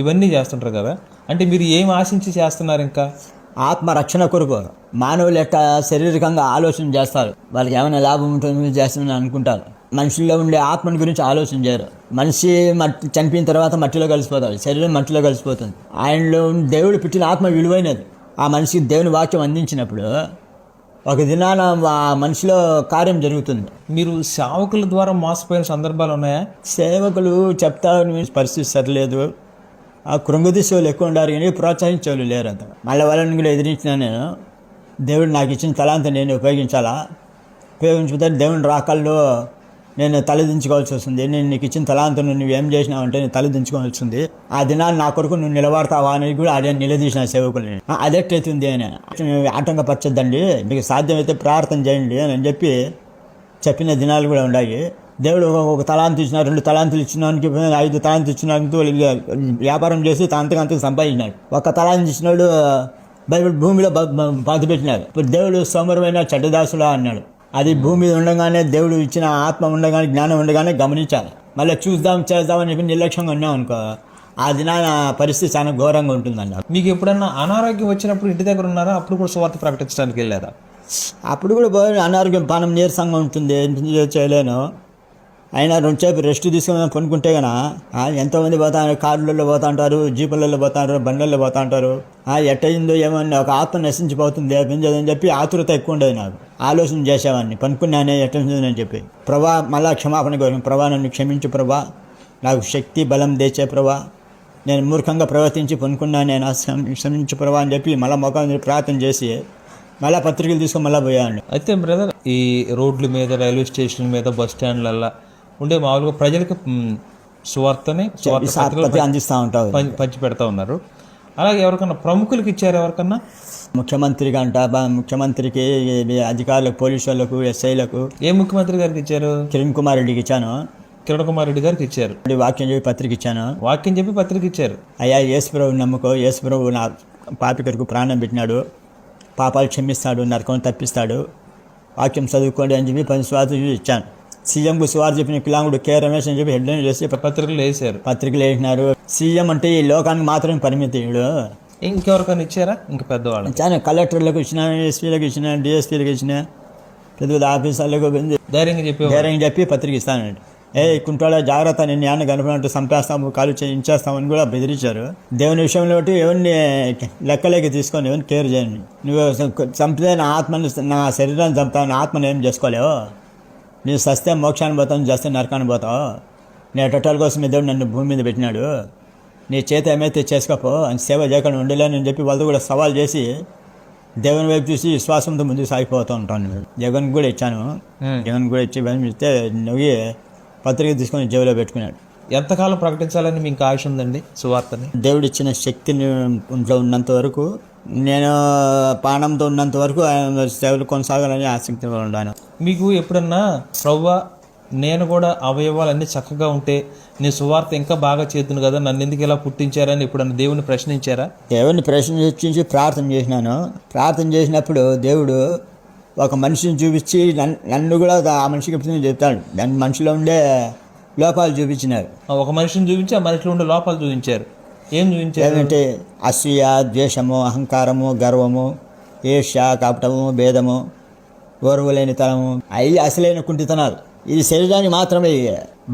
Speaker 3: ఇవన్నీ చేస్తుంటారు కదా. అంటే మీరు ఏం ఆశించి చేస్తున్నారు? ఇంకా
Speaker 1: ఆత్మ రక్షణ కొరకు మానవులు యొక్క శారీరకంగా ఆలోచన చేస్తారు. వాళ్ళకి ఏమైనా లాభం ఉంటుంది చేస్తామని అనుకుంటారు. మనుషుల్లో ఉండే ఆత్మని గురించి ఆలోచన చేయరు. మనిషి చనిపోయిన తర్వాత మట్టిలో కలిసిపోతాడు, శరీరం మట్టిలో కలిసిపోతుంది. ఆయనలో దేవుడు పెట్టిన ఆత్మ విలువైనది. ఆ మనిషికి దేవుని వాక్యం అందించినప్పుడు ఒక దినాన ఆ మనిషిలో కార్యం జరుగుతుంది.
Speaker 3: మీరు సేవకుల ద్వారా మోసపోయిన సందర్భాలు ఉన్నాయా?
Speaker 1: సేవకులు చెప్తారు పరిస్థితి సరిలేదు, ఆ కృంగదీసేవాళ్ళు ఎక్కువ ఉండారు కానీ ప్రోత్సహించేవాళ్ళు లేరు. అంత మళ్ళీ వాళ్ళని కూడా ఎదిరించిన నేను, దేవుడు నాకు ఇచ్చిన తలాంత నేను ఉపయోగించుకుంటే దేవుని రాకల్లో నేను తలదించుకోవాల్సి వస్తుంది. నేను నీకు ఇచ్చిన తలాంతను నువ్వేం చేసినావంటే నేను తలదించుకోవాల్సి వస్తుంది. ఆ దినాన్ని నా కొరకు నువ్వు నిలబడతావా అనేది కూడా అదే నిలదీసిన సేవకుల్ని. అదెట్టయితుంది అని ఆటంకపరచొద్దండి, మీకు సాధ్యమైతే ప్రార్థన చేయండి అని చెప్పి చెప్పిన దినాలు కూడా ఉన్నాయి. దేవుడు ఒక తలాంతు ఇచ్చిన, 2 తలాంతులు ఇచ్చినానికి 5 తలాంతులు ఇచ్చినానికి వ్యాపారం చేసి అంతకంతకు సంపాదించినాడు. ఒక తలాంతు ఇచ్చినాడు బైబిల్ భూమిలో పాతిపెట్టినాడు. ఇప్పుడు దేవుడు సోమరమైన చెడ్డదాసులా అన్నాడు. అది భూమి మీద ఉండగానే, దేవుడు ఇచ్చిన ఆత్మ ఉండగానే, జ్ఞానం ఉండగానే గమనించాలి. మళ్ళీ చూద్దాం చేద్దామని చెప్పి నిర్లక్ష్యంగా ఉన్నాం అనుకో, ఆ దినాన పరిస్థితి చాలా ఘోరంగా ఉంటుందన్న.
Speaker 3: మీకు ఎప్పుడన్నా అనారోగ్యం వచ్చినప్పుడు ఇంటి దగ్గర ఉన్నారా? అప్పుడు కూడా సువార్త ప్రకటించడానికి వెళ్ళారా?
Speaker 1: అప్పుడు కూడా అనారోగ్యం, పానం నీరసంగా ఉంటుంది, చేయలేను. అయినా 2 సేపు రెస్ట్ తీసుకుని కొనుక్కుంటే కన్నా ఎంతోమంది పోతా, కార్లలో పోతా ఉంటారు, జీపులలో పోతా ఉంటారు, బండ్లలో పోతా ఉంటారు. ఎట్టయిందో ఏమన్నా ఒక ఆత్మ నశించిపోతుంది అని చెప్పి ఆతురత ఎక్కువ ఉండేది నాకు. ఆలోచన చేసేవాడిని, పనుకున్నానే ఎట్టని చెప్పి. ప్రభా మళ్ళా క్షమాపణ కోరిన, ప్రభా నన్ను క్షమించు ప్రభా, నాకు శక్తి బలం తెచ్చే ప్రభా, నేను మూర్ఖంగా ప్రవర్తించి పనుకున్నాను, నేను క్షమించు ప్రభా అని చెప్పి మళ్ళీ ముఖం ప్రార్థన చేసి మళ్ళీ పత్రికలు తీసుకొని మళ్ళీ పోయాను.
Speaker 3: అయితే బ్రదర్, ఈ రోడ్ల మీద, రైల్వే స్టేషన్ మీద, బస్ స్టాండ్లల్లో ఉండే మామూలుగా ప్రజలకు సువార్తని
Speaker 1: అందిస్తూ ఉంటారు,
Speaker 3: పంచి పెడతా ఉన్నారు. అలాగే ఎవరికన్నా ప్రముఖులకి ఇచ్చారు? ఎవరికన్నా
Speaker 1: ముఖ్యమంత్రికి అంట, ముఖ్యమంత్రికి, అధికారులకు, పోలీసు వాళ్ళకు, ఎస్ఐలకు.
Speaker 3: ఏ ముఖ్యమంత్రి గారికి ఇచ్చారు?
Speaker 1: కిరణ్ కుమార్ రెడ్డికి ఇచ్చాను.
Speaker 3: కిరణ్ కుమార్ రెడ్డి గారికి ఇచ్చారు.
Speaker 1: వాక్యం చెప్పి పత్రిక ఇచ్చాను.
Speaker 3: వాక్యం చెప్పి పత్రిక ఇచ్చారు.
Speaker 1: అయ్యా యేసుప్రభు నమ్ముకో, యేసుప్రభు నా పాపి కొరకు ప్రాణం పెట్టినాడు, పాపాలు క్షమిస్తాడు, నరకం తప్పిస్తాడు, వాక్యం చదువుకోండి అని చెప్పి 10 స్వార్థ ఇచ్చాను. సీఎంకు సువార్త చెప్పిన పిల్లాంగుడు కె రమేష్ అని చెప్పి హెడ్లైన్ చేసి
Speaker 3: పత్రికలు వేసారు.
Speaker 1: పత్రికలు వేసినారు. సీఎం అంటే ఈ లోకానికి మాత్రమే పరిమితుడు.
Speaker 3: ఇంకెవరికైనా ఇచ్చారా? ఇంకా పెద్దవాళ్ళు
Speaker 1: చాలా కలెక్టర్లకు ఇచ్చిన, ఎస్పీలకు ఇచ్చిన, డిఎస్పీలకు ఇచ్చిన, పెద్ద పెద్ద ఆఫీసర్లకు ధైర్యంగా చెప్పి పత్రిక ఇస్తానండి. కుంటాడ జాగ్రత్త, నేను యాన్న కనుపడినట్టు చంపేస్తాము, కాలు చేయించేస్తామని కూడా బెదిరించారు. దేవుని విషయంలో బట్టి ఎవరిని లెక్కలేక తీసుకొని ఎవరిని కేర్ చేయండి. నువ్వు చంపితే నా ఆత్మని, నా శరీరాన్ని చంపుతావు, నా ఆత్మని ఏం చేసుకోలేవు. నువ్వు సస్తే మోక్షాన్ని పోతావు, చేస్తే నరకాన్ని పోతావు. నేను టోటల్ కోసం దేవుడు నన్ను భూమి మీద పెట్టినాడు, నీ చేత ఏమైతే చేసుకోపో అని సేవ చేయకుండా ఉండలేనని చెప్పి వాళ్ళతో కూడా సవాల్ చేసి దేవుని వైపు చూసి విశ్వాసంతో ముందుకు సాగిపోతూ ఉంటాను. జగన్ కూడా ఇచ్చాను. జగన్ కూడా ఇచ్చి ఇస్తే నువ్వు పత్రిక తీసుకొని జేబులో పెట్టుకున్నాడు.
Speaker 3: ఎంతకాలం ప్రకటించాలని మీకు ఆశ ఉందండి సువార్తని? దేవుడు
Speaker 1: ఇచ్చిన శక్తిని ఇంట్లో ఉన్నంత వరకు, నేను ప్రాణంతో ఉన్నంత వరకు సేవలు కొనసాగాలని ఆసక్తిగా ఉన్నాను.
Speaker 3: మీకు ఎప్పుడన్నా ప్రభువా నేను కూడా అవయవాలన్నీ చక్కగా ఉంటే నీ సువార్త ఇంకా బాగా చేద్దును కదా, నన్ను ఎందుకు ఇలా పుట్టించారని ఎప్పుడన్నా దేవుని ప్రశ్నించారా?
Speaker 1: దేవుని ప్రశ్నించి ప్రార్థన చేసినాను. ప్రార్థన చేసినప్పుడు దేవుడు ఒక మనిషిని చూపించి నన్ను కూడా ఆ మనిషికి చెప్తాడు. దాని మనిషిలో ఉండే లోపాలు చూపించినారు.
Speaker 3: ఒక మనిషిని చూపించి ఆ మనిషిలో ఉండే లోపాలు చూపించారు. ఏం చూపించారు?
Speaker 1: ఏమంటే అసూయ, ద్వేషము, అహంకారము, గర్వము, ఈర్ష్య, కపటము, భేదము, ఓర్వలేని తనము, అవి అసలైన కుంటితనాలు. ఇది శరీరానికి మాత్రమే.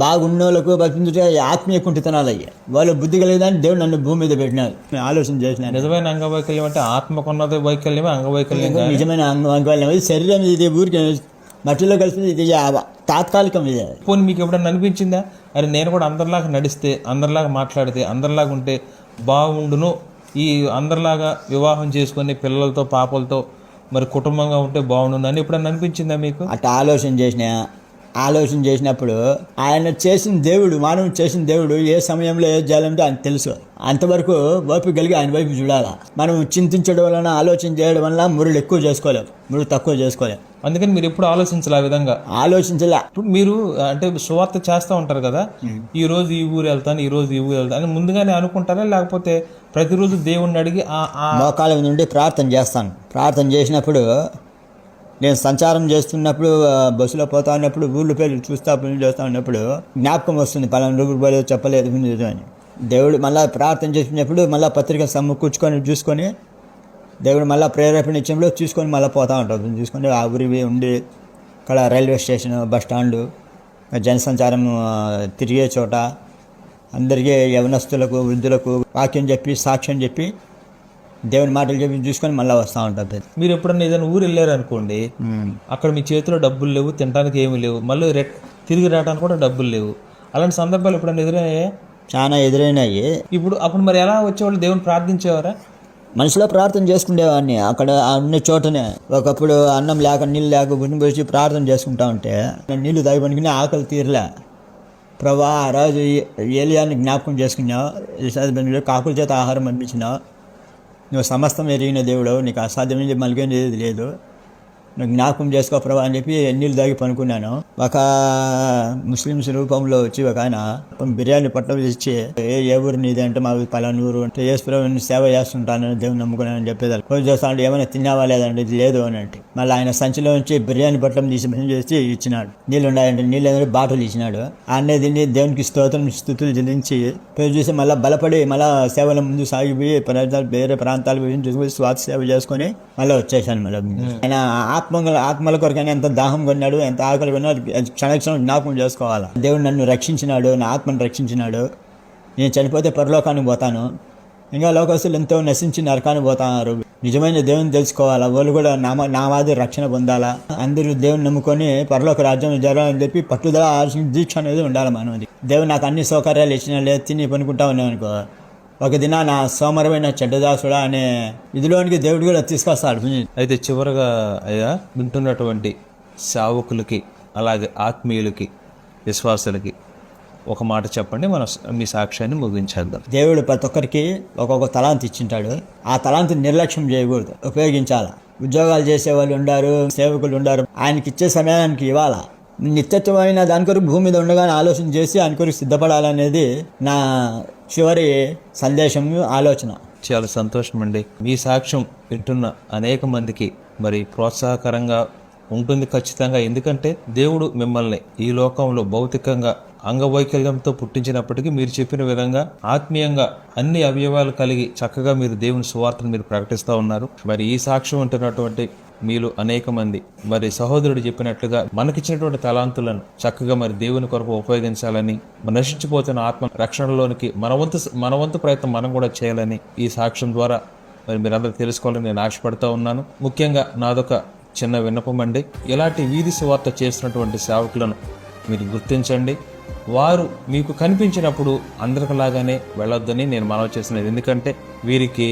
Speaker 1: బాగున్నోళ్ళకు బతికించుటే ఆత్మీయ కుంటితనాలు అయ్యాయి. వాళ్ళు బుద్ధి కలిగేదాన్ని దేవుడు నన్ను భూమి మీద పెట్టినారు. ఆలోచన చేసినాను.
Speaker 3: నిజమైన అంగవైకల్యం అంటే ఆత్మకున్నది వైకల్యమే అంగవైకల్యం.
Speaker 1: నిజమైన అంగవైకల్యం ఇది శరీరం. ఇది ఊరికి మట్టిలో కలిసింది, ఇది తాత్కాలికం. ఇది
Speaker 3: పోనీ మీకు ఎప్పుడన్నా అనిపించిందా, అరే నేను కూడా అందరిలాగా నడిస్తే, అందరిలాగా మాట్లాడితే, అందరిలాగా ఉంటే బాగుండును, ఈ అందరిలాగా వివాహం చేసుకొని పిల్లలతో పాపలతో మరి కుటుంబంగా ఉంటే బాగుండు అని ఎప్పుడన్నా అనిపించిందా మీకు?
Speaker 1: అట్లా ఆలోచన చేసినప్పుడు ఆయన చేసిన దేవుడు, మానవుడు చేసిన దేవుడు ఏ సమయంలో ఏ చేయాలంటే ఆయన తెలుసు. అంతవరకు ఓపిక కలిగి ఆయన వైపు చూడాలి. మనం చింతించడం వలన, ఆలోచన చేయడం వల్ల మురుడు ఎక్కువ చేసుకోలేము, మురుడు తక్కువ చేసుకోలేము.
Speaker 3: అందుకని మీరు ఎప్పుడు ఆలోచించాలి, ఆ విధంగా
Speaker 1: ఆలోచించలే.
Speaker 3: ఇప్పుడు మీరు అంటే సువార్త చేస్తూ ఉంటారు కదా, ఈ రోజు ఈ ఊరు వెళ్తాను, ఈ రోజు ఈ ఊరు వెళ్తాను అని ముందుగానే అనుకుంటారా, లేకపోతే ప్రతిరోజు దేవుణ్ణి అడిగి
Speaker 1: మోకాళ్ళ నుండి ప్రార్థన చేస్తాను. ప్రార్థన చేసినప్పుడు నేను సంచారం చేస్తున్నప్పుడు, బస్సులో పోతా ఉన్నప్పుడు, ఊళ్ళో పేరు చూస్తా చేస్తూ ఉన్నప్పుడు జ్ఞాపకం వస్తుంది, పలానా రూపులు పోలేదు, చెప్పలేదు అని. దేవుడు మళ్ళీ ప్రార్థన చేసినప్పుడు మళ్ళీ పత్రిక సమకూర్చుకొని చూసుకొని, దేవుడు మళ్ళీ ప్రేరేపణ ఇచ్చినప్పుడు చూసుకొని మళ్ళీ పోతూ ఉంటాడు. చూసుకొని ఆ ఊరి ఉండి అక్కడ రైల్వే స్టేషన్, బస్ స్టాండు, జనసంచారం తిరిగే చోట అందరికీ యవనస్తులకు, వృద్ధులకు వాక్యం చెప్పి, సాక్ష్యం చెప్పి దేవుని మాటలు చెప్పి చూసుకొని మళ్ళీ వస్తూ ఉంటారు.
Speaker 3: మీరు ఎప్పుడన్నా ఏదైనా ఊరు వెళ్ళారనుకోండి, అక్కడ మీ చేతిలో డబ్బులు లేవు, తినడానికి ఏమీ లేవు, మళ్ళీ తిరిగి రావడానికి కూడా డబ్బులు లేవు. అలాంటి సందర్భాలు ఎప్పుడన్నా ఎదురయ్యాయా?
Speaker 1: చాలా ఎదురైనాయి.
Speaker 3: అప్పుడు మరి ఎలా వచ్చేవాళ్ళు? దేవుని ప్రార్థించేవారా?
Speaker 1: మనసులో ప్రార్థన చేసుకునేవాడిని. అక్కడ ఉన్న చోటనే ఒకప్పుడు అన్నం లేక నీళ్ళు లేక గుండె పోసి ప్రార్థన చేసుకుంటా ఉంటే నీళ్ళు తాగి ఆకలి తీరలే. ప్రభా, ఆ రోజు ఏలియాని జ్ఞాపకం చేసుకున్నావు, ఈసారి కాకుల చేత ఆహారం పంపించినావు, నువ్వు సమస్తం ఎరిగిన దేవుడు, నీకు అసాధ్యమైన మలిగేది లేదు, నువ్వు జ్ఞాపకం చేసుకో ప్రభా అని చెప్పి నీళ్ళు తాగి పనుకున్నాను. ఒక ముస్లిమ్స్ రూపంలో వచ్చి ఒక ఆయన బిర్యానీ పట్టం ఇచ్చి ఏ ఊరు నీది అంటే మాకు పలానా ఊరు అంటే యేసుప్రభుని సేవ చేస్తుంటాను, దేవుని నమ్ముకున్నాను చెప్పేదాన్ని. రోజు చేస్తా అంటే ఏమైనా తిన్నావా లేదంటే ఇది లేదు అని అంటే మళ్ళీ ఆయన సంచిలో నుంచి బిర్యానీ పట్టం చేసి ఇచ్చినాడు. నీళ్ళు ఉన్నాయంటే నీళ్ళు ఏదంటే బాటిల్ ఇచ్చినాడు. అన్నీ తిని దేవునికి స్థుతులు చెల్లించి పేరు చూసి మళ్ళీ బలపడి మళ్ళీ సేవల ముందు సాగిపోయి వేరే ప్రాంతాలకు పోయి స్వార్థ సేవ చేసుకొని మళ్ళీ వచ్చేసాను. మళ్ళీ ఆయన ఆత్మల కొరకైనా ఎంత దాహం కొన్నాడు, ఎంత ఆకలి కొన్నాడు, క్షణక్షణం జ్ఞాపకం చేసుకోవాలి. దేవుడు నన్ను రక్షించినాడు, నా ఆత్మను రక్షించినాడు. నేను చనిపోతే పరలోకానికి పోతాను, ఇంకా లోకస్తులు ఎంతో నశించి నరకానికి పోతున్నారు. నిజమైన దేవుని తెలుసుకోవాలా, వాళ్ళు కూడా నా మాదిరి రక్షణ పొందాలా, అందరూ దేవుని నమ్ముకొని పరలోక రాజ్యం జరగాలని చెప్పి పట్టుదల దీక్ష అనేది ఉండాలి మనది. దేవుడు నాకు అన్ని సౌకర్యాలు ఇచ్చినా లేదు, తిని పనుకుంటా ఉన్నాను అనుకో, ఒక దిన నా సోమరమైన చెడ్డదాసుడా అనే ఇదిలోనికి దేవుడు కూడా తీసుకొస్తాడు.
Speaker 3: అయితే చివరగా అయ్యా, వింటున్నటువంటి సేవకులకి అలాగే ఆత్మీయులకి విశ్వాసులకి ఒక మాట చెప్పండి, మనం మీ సాక్ష్యాన్ని ముగించేద్దాం.
Speaker 1: దేవుడు ప్రతి ఒక్కరికి ఒక్కొక్క తలాంతి ఇచ్చింటాడు. ఆ తలాంతిని నిర్లక్ష్యం చేయకూడదు, ఉపయోగించాలా. ఉద్యోగాలు చేసేవాళ్ళు ఉండారు, సేవకులు ఉండారు, ఆయనకి ఇచ్చే సమయానికి ఇవ్వాలా. నిత్యత్వమైన దాని కొరకు భూమి మీద ఉండగానే ఆలోచన చేసి ఆయన కొరకు సిద్ధపడాలనేది నా చివరి సందేశం, ఆలోచన.
Speaker 3: చాలా సంతోషం అండి. మీ సాక్ష్యం వింటున్న అనేక మందికి మరి ప్రోత్సాహకరంగా ఉంటుంది ఖచ్చితంగా. ఎందుకంటే దేవుడు మిమ్మల్ని ఈ లోకంలో భౌతికంగా అంగవైకల్యంతో పుట్టించినప్పటికీ మీరు చెప్పిన విధంగా ఆత్మీయంగా అన్ని అవయవాలు కలిగి చక్కగా మీరు దేవుని సువార్తను మీరు ప్రకటిస్తూ ఉన్నారు. మరి ఈ సాక్ష్యం ఉంటున్నటువంటి మీరు అనేక మంది మరి సహోదరుడు చెప్పినట్లుగా మనకిచ్చినటువంటి తలాంతులను చక్కగా మరి దేవుని కొరకు ఉపయోగించాలని, నశించిపోతున్న ఆత్మ రక్షణలోనికి మన వంతు ప్రయత్నం మనం కూడా చేయాలని ఈ సాక్ష్యం ద్వారా మరి మీరందరూ తెలుసుకోవాలని నేను ఆశపడుతూ ఉన్నాను. ముఖ్యంగా నాదొక చిన్న విన్నపం అండి, ఇలాంటి వీధి సువార్త చేస్తున్నటువంటి సేవకులను మీరు గుర్తించండి. వారు మీకు కనిపించినప్పుడు అందరిలాగానే వెళ్ళొద్దని నేను మనవి చేస్తున్నది. ఎందుకంటే వీరికి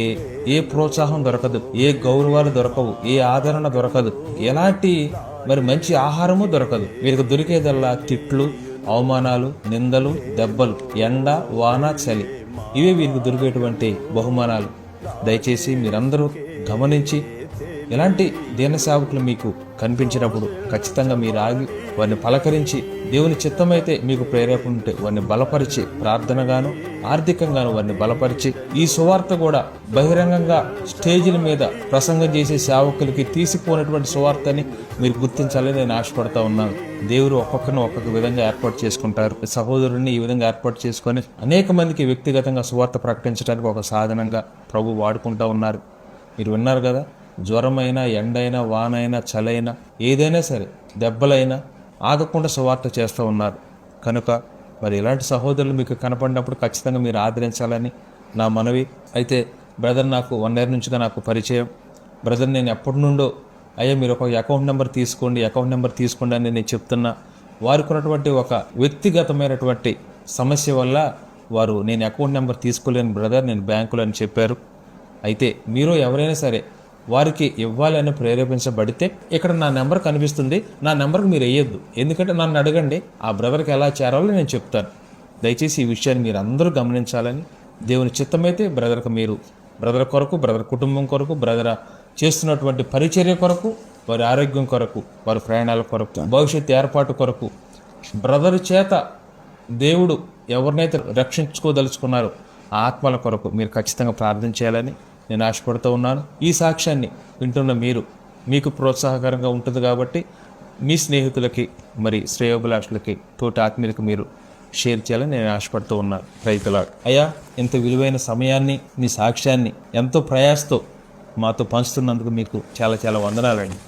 Speaker 3: ఏ ప్రోత్సాహం దొరకదు, ఏ గౌరవాలు దొరకవు, ఏ ఆదరణ దొరకదు, ఎలాంటి మరి మంచి ఆహారము దొరకదు. వీరికి దొరికేదల్లా తిట్లు, అవమానాలు, నిందలు, దెబ్బలు, ఎండ, వాన, చలి, ఇవే వీరికి దొరికేటువంటి బహుమానాలు. దయచేసి మీరందరూ గమనించి ఇలాంటి దీన సేవకులు మీకు కనిపించినప్పుడు ఖచ్చితంగా మీరు ఆగి వారిని పలకరించి, దేవుని చిత్తమైతే మీకు ప్రేరేపణ ఉంటే వారిని బలపరిచి, ప్రార్థనగాను ఆర్థికంగాను వారిని బలపరిచి, ఈ సువార్త కూడా బహిరంగంగా స్టేజీల మీద ప్రసంగం చేసే సేవకులకి తీసిపోయినటువంటి సువార్తని మీరు గుర్తించాలని నేను ఆశపడతా ఉన్నాను. దేవుడు ఒక్కొక్కరిని ఒక్కొక్క విధంగా ఏర్పాటు చేసుకుంటారు. సహోదరుడిని ఈ విధంగా ఏర్పాటు చేసుకొని అనేక మందికి వ్యక్తిగతంగా సువార్త ప్రకటించడానికి ఒక సాధనంగా ప్రభు వాడుకుంటూ ఉన్నారు. మీరు విన్నారు కదా, జ్వరమైనా, ఎండైనా, వానైనా, చలైనా, ఏదైనా సరే, దెబ్బలైనా ఆగకుండా సువార్త చేస్తూ ఉన్నారు. కనుక మరి ఇలాంటి సహోదరులు మీకు కనపడినప్పుడు ఖచ్చితంగా మీరు ఆదరించాలని నా మనవి. అయితే బ్రదర్ నాకు 1 year నుంచిగా నాకు పరిచయం. బ్రదర్ నేను ఎప్పటి నుండో అయ్యా మీరు ఒక అకౌంట్ నెంబర్ తీసుకోండి అని నేను చెప్తున్నా. వారికి ఉన్నటువంటి ఒక వ్యక్తిగతమైనటువంటి సమస్య వల్ల వారు నేను అకౌంట్ నెంబర్ తీసుకోలేను బ్రదర్, నేను బ్యాంకులో అని చెప్పారు. అయితే మీరు ఎవరైనా సరే వారికి ఇవ్వాలని ప్రేరేపించబడితే ఇక్కడ నా నెంబర్ కనిపిస్తుంది, నా నెంబర్కి మీరు వేయొద్దు. ఎందుకంటే నన్ను అడగండి, ఆ బ్రదర్కి ఎలా చేరాలో నేను చెప్తాను. దయచేసి ఈ విషయాన్ని మీరు అందరూ గమనించాలని, దేవుని చిత్తమైతే బ్రదర్ కొరకు, బ్రదర్ కుటుంబం కొరకు, బ్రదర్ చేస్తున్నటువంటి పరిచర్య కొరకు, వారి ఆరోగ్యం కొరకు, వారి ప్రయాణాల కొరకు, భవిష్యత్తు ఏర్పాటు కొరకు, బ్రదర్ చేత దేవుడు ఎవరినైతే రక్షించుకోదలుచుకున్నారో ఆ ఆత్మల కొరకు మీరు ఖచ్చితంగా ప్రార్థన చేయాలని నేను ఆశపడుతూ ఉన్నాను. ఈ సాక్ష్యాన్ని వింటున్న మీకు ప్రోత్సాహకరంగా ఉంటుంది కాబట్టి మీ స్నేహితులకి, మరి శ్రేయోభిలాషులకి, తోటి ఆత్మీయులకు మీరు షేర్ చేయాలని నేను ఆశపడుతూ ఉన్నాను. Praise the lord. అయ్యా, ఇంత విలువైన సమయాన్ని, మీ సాక్ష్యాన్ని ఎంతో ప్రయాసతో మాతో పంచుతున్నందుకు మీకు చాలా చాలా వందనాలండి.